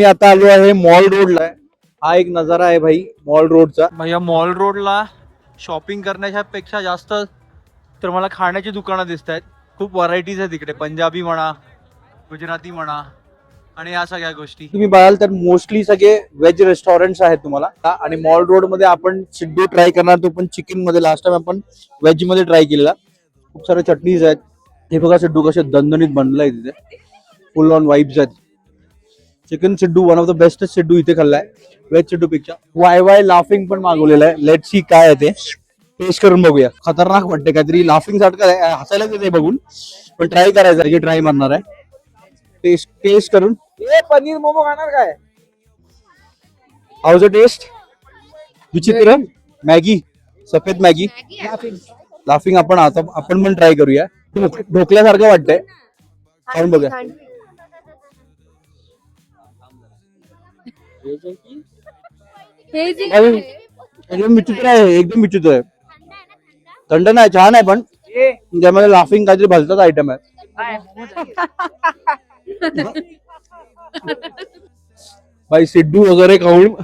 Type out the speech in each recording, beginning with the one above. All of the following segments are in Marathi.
मी आता आलो आहे मॉल रोडला. हा एक नजारा आहे भाई मॉल रोडचा. भैया मॉल रोडला शॉपिंग करण्याच्या पेक्षा जास्त तर मला खाण्याची दुकानं दिसत आहेत. खूप व्हरायटीज आहे तिकडे, पंजाबी म्हणा, गुजराती म्हणा आणि या सगळ्या गोष्टी. तुम्ही बघाल तर मोस्टली सगळे व्हेज रेस्टॉरंट्स आहेत तुम्हाला. आणि मॉल रोड मध्ये आपण सिड्डू ट्राय करणार, तो पण चिकन मध्ये. लास्ट टाइम आपण व्हेज मध्ये ट्राय केलेला. खूप सारे चटणीज आहेत. हे बघा सिड्डू कसे दणदणीत बनलाय तिथे, फुल ऑन वाईब्स आहेत. Chicken siddu one of the best siddu इथे खाल्लाय व्हेज सिड्डू पेक्षा. वाय वाय लाफिंग पण मागवलेलं आहे. लेट सी काय आहे ते टेस्ट करून बघूया. खतरनाक वाटते काहीतरी, लाफिंग सारखं आहे, हसायलाच येते बघून, पण ट्राय करायचं. ट्राय मारणार आहे टेस्ट करून. पनीर मोमो खाणार काय? House a test? विचित्र मॅगी, सफेद मॅगी लाफिंग. आपण पण ट्राय करूया. ढोकल्यासारखं वाटतंय, खाऊन बघूया. एकदम विचित्र आहे, एकदम विचित्र आहे. थंड नाही, छान आहे, पण त्यामध्ये लाफिंग काहीतरी भलताच आयटम आहे. भाई सिड्डू वगैरे खाऊन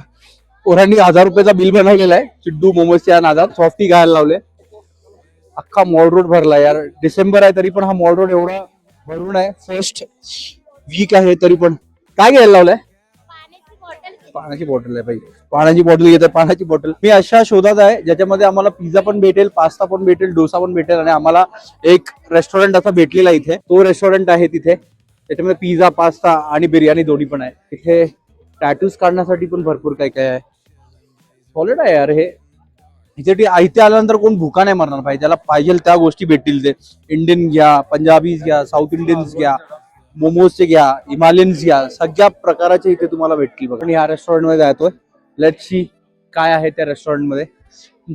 पोरांनी 1000 रुपयाचा बिल बनवलेला आहे सिड्डू मोमोजच्या नादात. सॉफ्टी खायला लावले. अख्खा मॉल रोड भरला यार. डिसेंबर आहे तरी पण हा मॉल रोड एवढा भरून आहे. फर्स्ट वीक आहे तरी पण. काय घ्यायला लावलंय? पाण्याची बॉटल आहे भाई. पाण्याची बॉटल घेत आहे, पाण्याची बॉटल. मी अशा शोधात आहे ज्याच्यामध्ये आम्हाला पिझ्झा पण भेटेल, पास्ता पण भेटेल, डोसा पण भेटेल. आणि आम्हाला एक रेस्टॉरंट असा भेटलेला इथे, तो रेस्टॉरंट आहे तिथे. त्याच्यामध्ये पिझ्झा, पास्ता आणि बिर्याणी दोन्ही पण आहे. इथे टॅटूज काढण्यासाठी पण भरपूर काय काय आहे. सॉलिड आहे यार हे. इथे आल्यानंतर कोण भुका नाही मरणार पाहिजे. ज्याला पाहिजे त्या गोष्टी भेटतील. ते इंडियन घ्या, पंजाबीज घ्या, साऊथ इंडियन्स घ्या, मोमोजचे घ्या, हिमालयन्स घ्या, सगळ्या प्रकाराचे इथे तुम्हाला भेटतील. बघा, या रेस्टॉरंट मध्ये जातोय. लेट्स सी काय आहे त्या रेस्टॉरंट मध्ये.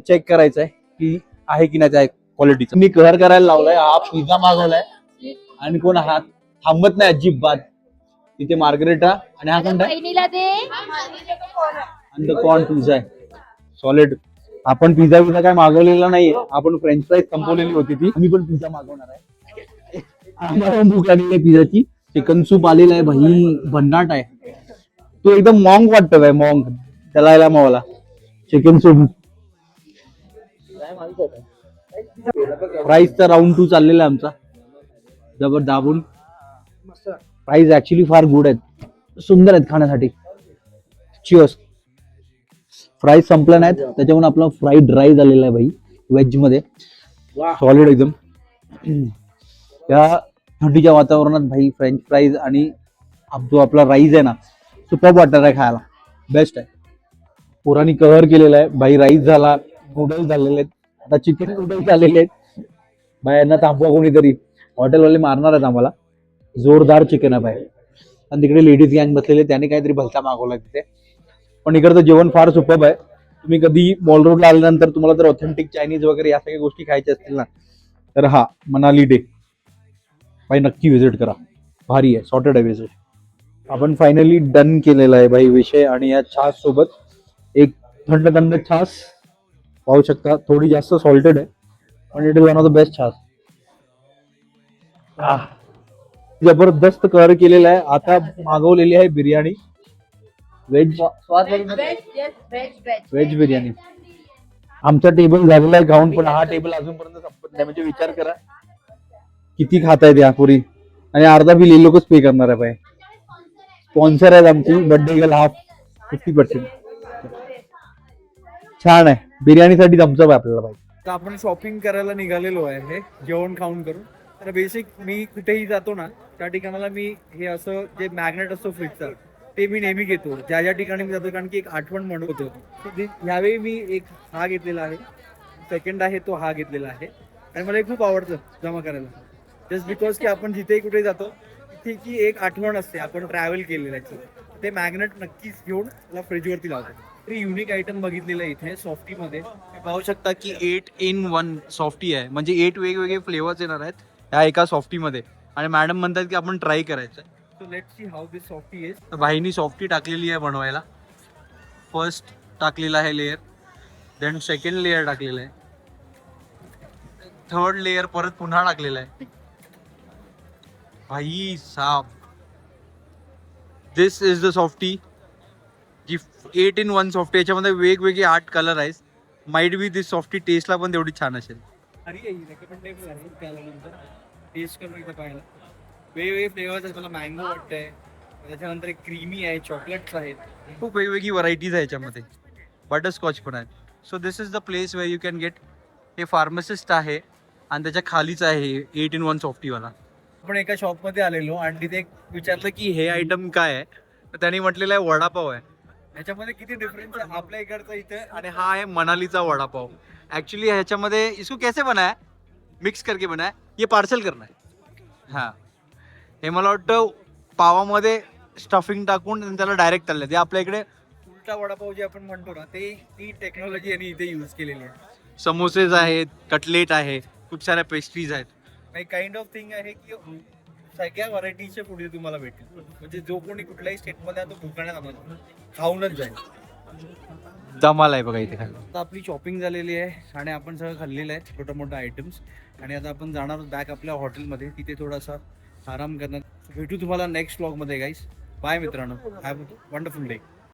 चेक करायचं आहे की आहे की नाही त्या क्वालिटीचं. मी कहर करायला लावलाय. हा पिझ्झा मागवलाय आणि कोण हात थांबत नाही अजिबात. तिथे मार्गरेटा आणि हा कोणता आणि कॉर्न पिझ्झा आहे. सॉलिड. आपण पिझ्झा काय मागवलेला नाहीये. आपण फ्रेंच फ्राईज संपवलेली होती ती. मी पण पिझ्झा मागवणार आहे. आम्हाला भूक लागली आहे पिझ्झाची. चिकन सूप आलेला आहे भाई, भन्नाट आहे तो. एकदम मॉंग वाटतं काय, मॉंग त्याला मावाला. चिकन सूप प्राइस तर राऊंड 2 चाललेला आहे आमचा. जबर दाबून. प्राइस ऍक्च्युली फार गुड आहेत, सुंदर आहेत खाण्यासाठी. चिअर्स. फ्राईज संपल्या नाहीत त्याच्यामुळे आपला फ्राईड राईस आलेला आहे भाई व्हेज मध्ये. सॉलिड एकदम. या थंडीच्या वातावरणात भाई फ्रेंच फ्राईज आणि जो आपला राईस आहे ना, सुपर वाटणार आहे खायला. बेस्ट आहे. पोरांनी कव्हर केलेला आहे भाई. राईस झाला, नूडल्स झालेले आहेत, आता चिकन नूडल्स झालेले आहेत. भाई यांना थांबवा कोणीतरी. हॉटेलवाले मारणार आहेत आम्हाला. जोरदार चिकन आहे भाई. आणि तिकडे लेडीज गँग बसलेले, त्याने काहीतरी भलता मागवला तिथे. पण इकडचं जेवण फार सुपर आहे. तुम्ही कधी मॉल रोडला आल्यानंतर तुम्हाला जर ऑथेंटिक चायनीज वगैरे या सगळ्या गोष्टी खायच्या असतील ना, तर हा मनाली डे भाई नक्की व्हिजिट करा. भारी आहे, सॉर्टेड आहे विषय. आपण फायनली डन केलेला आहे भाई विषय. आणि या छास सोबत एक थंड थंड छास पाहू शकता. थोडी जास्त सॉल्टेड आहे पण it is one of the best छास. जबरदस्त कव्हर केलेला आहे. आता मागवलेली आहे बिर्याणी, व्हेज बिर्याणी. आमचा टेबल झालेला आहे खाऊन, पण हा टेबल अजूनपर्यंत संपत नाही. म्हणजे विचार करा किती खातायत यापुरी. आणि अर्धा बिल हे लोकच पे करणार आहे भाई. स्पॉन्सर आहेत आमची बर्थडे गर्ल हाफ 50%. छान आहे. बिर्याणीसाठी थम्सअप आहे आपल्याला भाई. आता आपण शॉपिंग करायला निघालेलो आहे जेवण खाऊन करून. तर बेसिक मी कुठेही जातो ना त्या ठिकाणाला मी हे असं जे मॅग्नेट असतो फ्रीजचा ते मी नेहमी घेतो ज्या ज्या ठिकाणी मी जातो, कारण की एक आठवण म्हणून होतो. यावेळी मी एक हा घेतलेला आहे, सेकंड आहे तो हा घेतलेला आहे. आणि मला हे खूप आवडतं जमा करायला, जस्ट बिकॉज की आपण जिथे कुठे जातो तिथे की एक आठवण असते आपण ट्रॅव्हल केलेलं आहे. ते मॅग्नेट नक्कीच घेऊन मला फ्रीजवरती लावतो. तरी युनिक आयटम बघितलेलं आहे इथे सॉफ्टीमध्ये. पाहू शकता की 8 in 1 सॉफ्टी आहे, म्हणजे 8 वेगवेगळे फ्लेवर्स येणार आहेत ह्या एका सॉफ्टीमध्ये. आणि मॅडम म्हणतात की आपण ट्राय करायचं. So let's see how this softy is. तर भाईनी सॉफ्टी टाकलेली आहे बनवायला. फर्स्ट टाकलेला आहे लेअर, देन सेकंड लेअर टाकलेलं आहे, थर्ड लेअर परत पुन्हा टाकलेला आहे. भाई साहब दिस इज द सॉफ्टी, जी 8-in-1 सॉफ्टी. याच्यामध्ये वेगवेगळे 8 कलर आहेत. माइट बी दिस सॉफ्टी टेस्टला पण तेवढी छान असेल. अरे रेकमेंडेबल आहे त्यानंतर टेस्ट करून इथं पाहिलं वेगवेगळे फ्लेवर्स आहेत. मला मँगो वाटतंय, त्याच्यानंतर एक क्रीमी आहे, चॉकलेट्स आहेत. खूप वेगवेगळी व्हरायटीज आहे याच्यामध्ये. बटरस्कॉच पण आहे. So this is the place where you can get. हे फार्मासिस्ट आहे आणि त्याच्या खालीच आहे 8-in-1 सॉफ्टीवाला. आपण एका शॉपमध्ये आलेलो आणि तिथे एक विचारलं की हे आयटम काय आहे, तर त्यांनी म्हटलेलं आहे वडापाव आहे. ह्याच्यामध्ये किती डिफरन्स आहे आपल्या इकडचा इथे आणि हा आहे मनालीचा वडापाव. ॲक्च्युली ह्याच्यामध्ये इसको कैसे बना है, मिक्स करके बना है, ये पार्सल करना है. हां, हे मला वाटतं पावामध्ये स्टफिंग टाकून आणि त्याला डायरेक्ट तळलं. ते आपल्या इकडे उलटा वडापाव जे आपण म्हणतो ना, ते ती टेक्नॉलॉजी यांनी इथे यूज केलेली आहे. समोसेस आहेत, कटलेट आहे, खूप साऱ्या पेस्ट्रीज आहेत. काइंड ऑफ थिंग आहे की सगळ्या व्हरायटीचे फूड तुम्हाला भेटतील. म्हणजे जो कोणी कुठल्याही स्टेटमध्ये आहे तो भुकाण्यात आणणार खाऊनच जाईल. धमाल आहे बघा इथे खाली. आता आपली शॉपिंग झालेली आहे आणि आपण सगळं खाल्लेलं आहे छोटं मोठं आयटम्स. आणि आता आपण जाणार आहोत बॅक आपल्या हॉटेलमध्ये, तिथे थोडासा आराम करणार. भेटू तुम्हाला नेक्स्ट व्लॉगमध्ये गाईस. बाय मित्रांनो, हॅव अ वंडरफुल डे.